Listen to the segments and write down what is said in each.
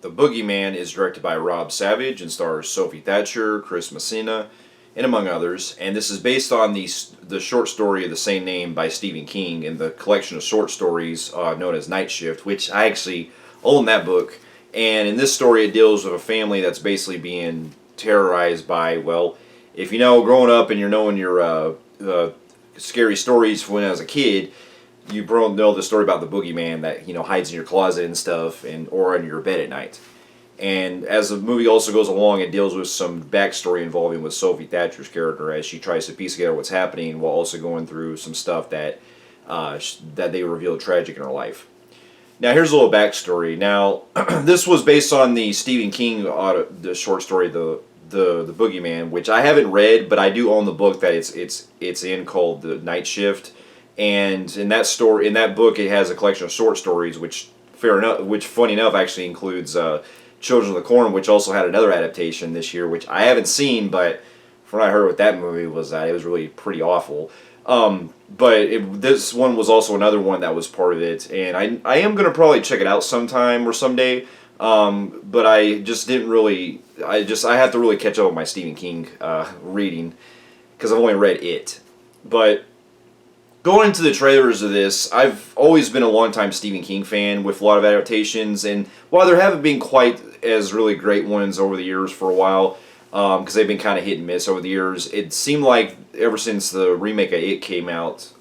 The Boogeyman is directed by Rob Savage and stars Sophie Thatcher, Chris Messina, and among others. And this is based on the short story of the same name by Stephen King in the collection of short stories known as Night Shift, which I actually own that book. And in this story, it deals with a family that's basically being terrorized by, well, if you know, growing up and you're knowing your scary stories from when I was a kid, you probably know the story about the boogeyman that hides in your closet and stuff, and or under your bed at night. And as the movie also goes along, it deals with some backstory involving with Sophie Thatcher's character as she tries to piece together what's happening while also going through some stuff that that they reveal tragic in her life. Now here's a little backstory. Now this was based on the Stephen King the short story the Boogeyman, which I haven't read, but I do own the book that it's in called The Night Shift. And in that book, it has a collection of short stories, which funny enough, actually includes Children of the Corn, which also had another adaptation this year, which I haven't seen, but from what I heard with that movie was that it was really pretty awful. This one was also another one that was part of it, and I am gonna probably check it out sometime or someday. But I just didn't really. I have to really catch up with my Stephen King reading because I've only read it, but. Going into the trailers of this, I've always been a longtime Stephen King fan with a lot of adaptations, and while there haven't been quite as really great ones over the years for a while, because they've been kind of hit and miss over the years, it seemed like ever since the remake of It came out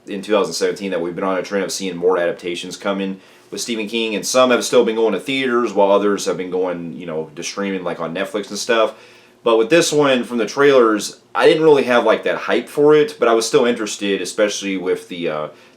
in 2017 that we've been on a trend of seeing more adaptations coming with Stephen King, and some have still been going to theaters, while others have been going, to streaming like on Netflix and stuff. But with this one, from the trailers, I didn't really have like that hype for it, but I was still interested, especially with the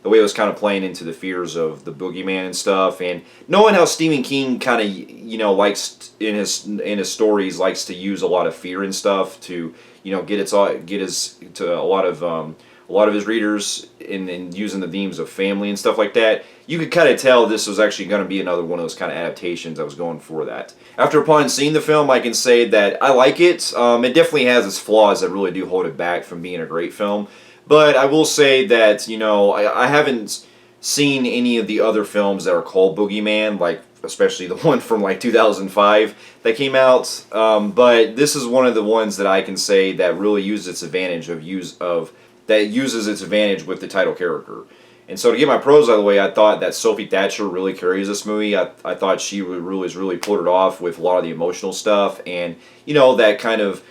way it was kind of playing into the fears of the boogeyman and stuff, and knowing how Stephen King kind of likes in his stories likes to use a lot of fear and stuff to get his to a lot of his readers in using the themes of family and stuff like that. You could kind of tell this was actually going to be another one of those kind of adaptations that was going for that. After upon seeing the film, I can say that I like it. It definitely has its flaws that really do hold it back from being a great film. But I will say that, I haven't seen any of the other films that are called Boogeyman, like especially the one from like 2005 that came out. But this is one of the ones that I can say that really uses its advantage uses its advantage with the title character. And so to get my pros out of the way, I thought that Sophie Thatcher really carries this movie. I thought she really pulled it off with a lot of the emotional stuff, and that kind of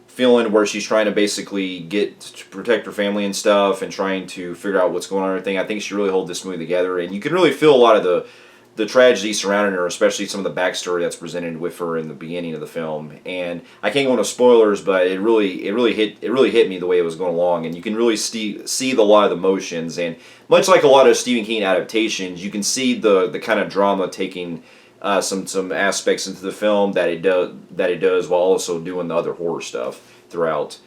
feeling where she's trying to basically get to protect her family and stuff, and trying to figure out what's going on and everything. I think she really holds this movie together, and you can really feel a lot of the tragedy surrounding her, especially some of the backstory that's presented with her in the beginning of the film. And I can't go into spoilers, but it really hit me the way it was going along, and you can really see a lot of the emotions. And much like a lot of Stephen King adaptations, you can see the kind of drama taking some aspects into the film that it does while also doing the other horror stuff throughout.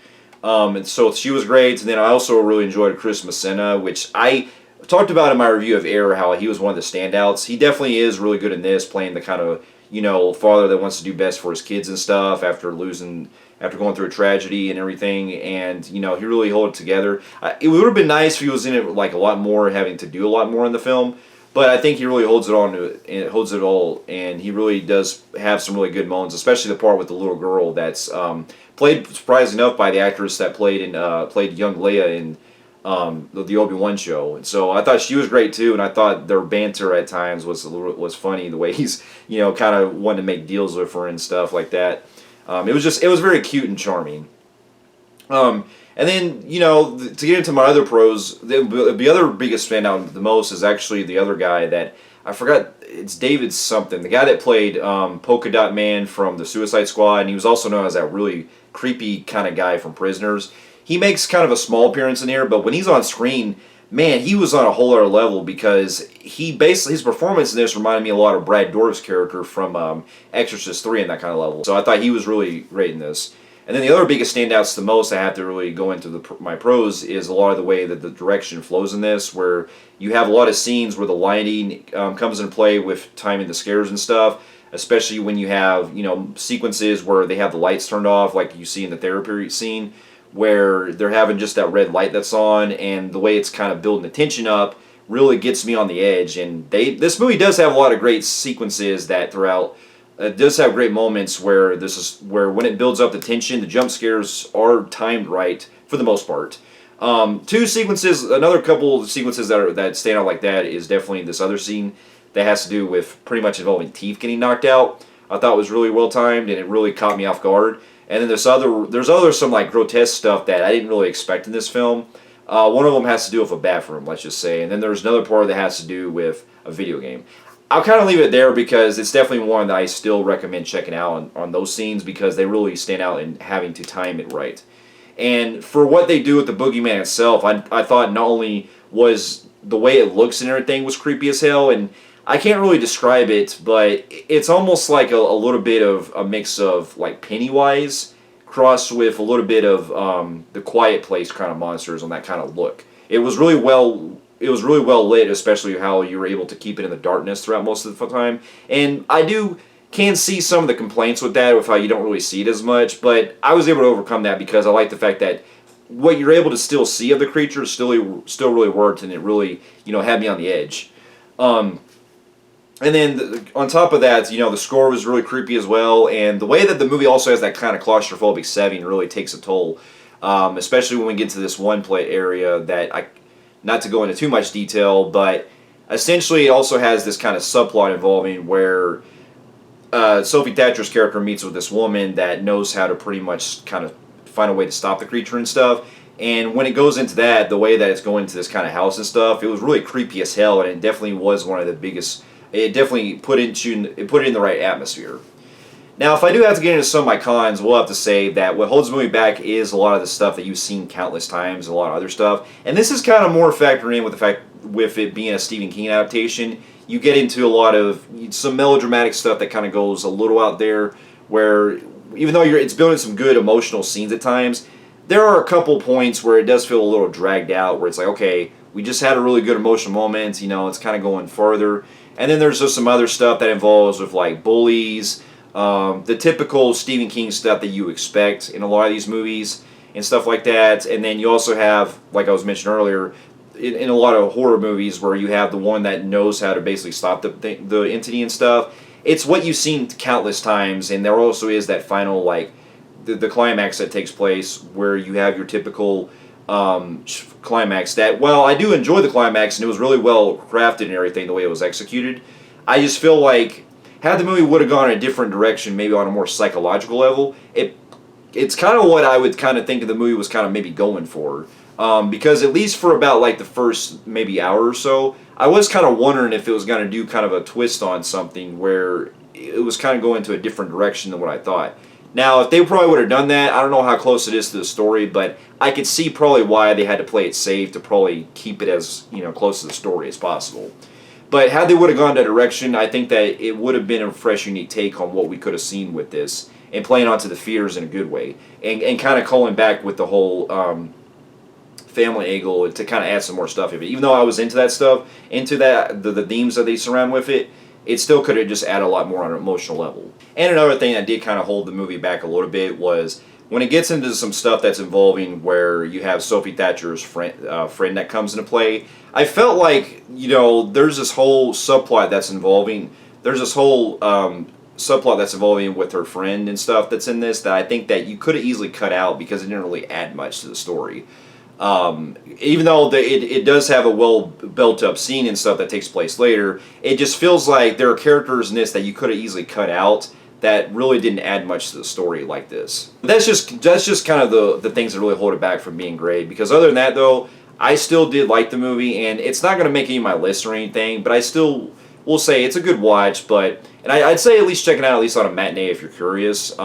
And so she was great, and then I also really enjoyed Chris Messina, which I talked about in my review of Air, how he was one of the standouts. He definitely is really good in this, playing the kind of father that wants to do best for his kids and stuff after going through a tragedy and everything, and he really held it together. It would have been nice if he was in it like a lot more, having to do a lot more in the film, but I think he really holds it all, and he really does have some really good moments, especially the part with the little girl that's played, surprisingly enough, by the actress that played young Leia in the Obi-Wan show. And so I thought she was great too, and I thought their banter at times was funny, the way he's kind of wanted to make deals with her and stuff like that. It was very cute and charming. And then to get into my other pros, the other biggest standout the most is actually the other guy that I forgot. It's David something, the guy that played Polka Dot Man from the Suicide Squad, and he was also known as that really creepy kind of guy from Prisoners. He makes kind of a small appearance in here, but when he's on screen, man, he was on a whole other level, because his performance in this reminded me a lot of Brad Dourif's character from Exorcist 3 in that kind of level. So I thought he was really great in this. And then the other biggest standouts the most, I have to really go into my pros, is a lot of the way that the direction flows in this, where you have a lot of scenes where the lighting comes into play with timing the scares and stuff, especially when you have sequences where they have the lights turned off, like you see in the therapy scene, where they're having just that red light that's on, and the way it's kind of building the tension up really gets me on the edge. And this movie does have a lot of great sequences that throughout it does have great moments where when it builds up the tension, the jump scares are timed right for the most part. Two sequences, another couple of sequences that stand out like that is definitely this other scene that has to do with pretty much involving teeth getting knocked out. I thought was really well timed and it really caught me off guard. And then there's some like grotesque stuff that I didn't really expect in this film. One of them has to do with a bathroom, let's just say, and then there's another part that has to do with a video game. I'll kind of leave it there because it's definitely one that I still recommend checking out on those scenes because they really stand out in having to time it right. And for what they do with the Boogeyman itself, I thought not only was the way it looks and everything was creepy as hell, and I can't really describe it, but it's almost like a little bit of a mix of like Pennywise crossed with a little bit of the Quiet Place kind of monsters on that kind of look. It was really well lit, especially how you were able to keep it in the darkness throughout most of the time. And I can see some of the complaints with that, with how you don't really see it as much, but I was able to overcome that because I like the fact that what you're able to still see of the creature still really worked, and it really had me on the edge. And then on top of that, the score was really creepy as well, and the way that the movie also has that kind of claustrophobic setting really takes a toll, especially when we get to this one play area that not to go into too much detail, but essentially it also has this kind of subplot involving where Sophie Thatcher's character meets with this woman that knows how to pretty much kind of find a way to stop the creature and stuff. And when it goes into that, the way that it's going to this kind of house and stuff, it was really creepy as hell, and it definitely was one of the biggest. It definitely put it in the right atmosphere. Now, if I do have to get into some of my cons, we'll have to say that what holds the movie back is a lot of the stuff that you've seen countless times, a lot of other stuff. And this is kind of more factored in with it being a Stephen King adaptation. You get into a lot of some melodramatic stuff that kind of goes a little out there, where even though it's building some good emotional scenes at times, there are a couple points where it does feel a little dragged out, where it's like, okay, we just had a really good emotional moment, it's kind of going further. And then there's just some other stuff that involves with like bullies, the typical Stephen King stuff that you expect in a lot of these movies and stuff like that. And then you also have, like I was mentioning earlier, in a lot of horror movies where you have the one that knows how to basically stop the entity and stuff. It's what you've seen countless times, and there also is that final, like, the climax that takes place where you have your typical climax that, well, I do enjoy the climax, and it was really well crafted and everything, the way it was executed. I just feel like, had the movie would have gone in a different direction, maybe on a more psychological level, it's kind of what I would kind of think of the movie was kind of maybe going for. Because at least for about like the first maybe hour or so, I was kind of wondering if it was going to do kind of a twist on something where it was kind of going to a different direction than what I thought. Now, if they probably would have done that, I don't know how close it is to the story, but I could see probably why they had to play it safe to probably keep it as close to the story as possible. But had they would have gone that direction, I think that it would have been a fresh, unique take on what we could have seen with this, and playing onto the fears in a good way, and kind of calling back with the whole family angle to kind of add some more stuff in it. Even though I was into that stuff, into that the themes that they surround with it, it still could have just added a lot more on an emotional level. And another thing that did kind of hold the movie back a little bit was when it gets into some stuff that's involving where you have Sophie Thatcher's friend that comes into play. I felt like, there's this whole subplot that's involving, with her friend and stuff that's in this that I think that you could have easily cut out because it didn't really add much to the story. Even though it does have a well built up scene and stuff that takes place later, it just feels like there are characters in this that you could have easily cut out that really didn't add much to the story like this. That's just kind of the things that really hold it back from being great. Because other than that, though, I still did like the movie, and it's not going to make any of my list or anything, but I still will say it's a good watch. And I'd say at least check it out, at least on a matinee if you're curious.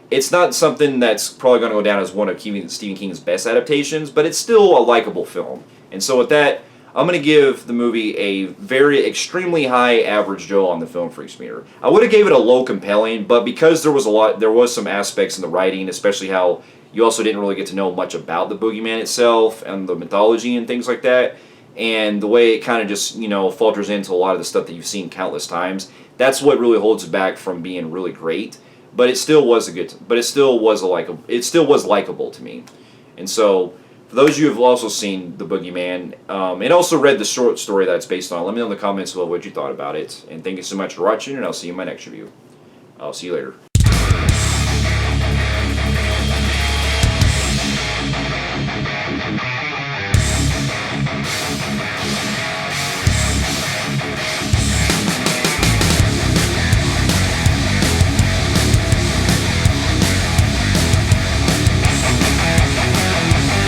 It's not something that's probably going to go down as one of Stephen King's best adaptations, but it's still a likable film. And so with that, I'm going to give the movie a very extremely high average Joe on the Film Freaks meter. I would have gave it a low compelling, but because there was some aspects in the writing, especially how you also didn't really get to know much about the Boogeyman itself and the mythology and things like that, and the way it kind of just falters into a lot of the stuff that you've seen countless times. That's what really holds it back from being really great. But it still was likable to me. And so, for those of you who have also seen The Boogeyman, and also read the short story that it's based on, let me know in the comments below what you thought about it. And thank you so much for watching, and I'll see you in my next review. I'll see you later.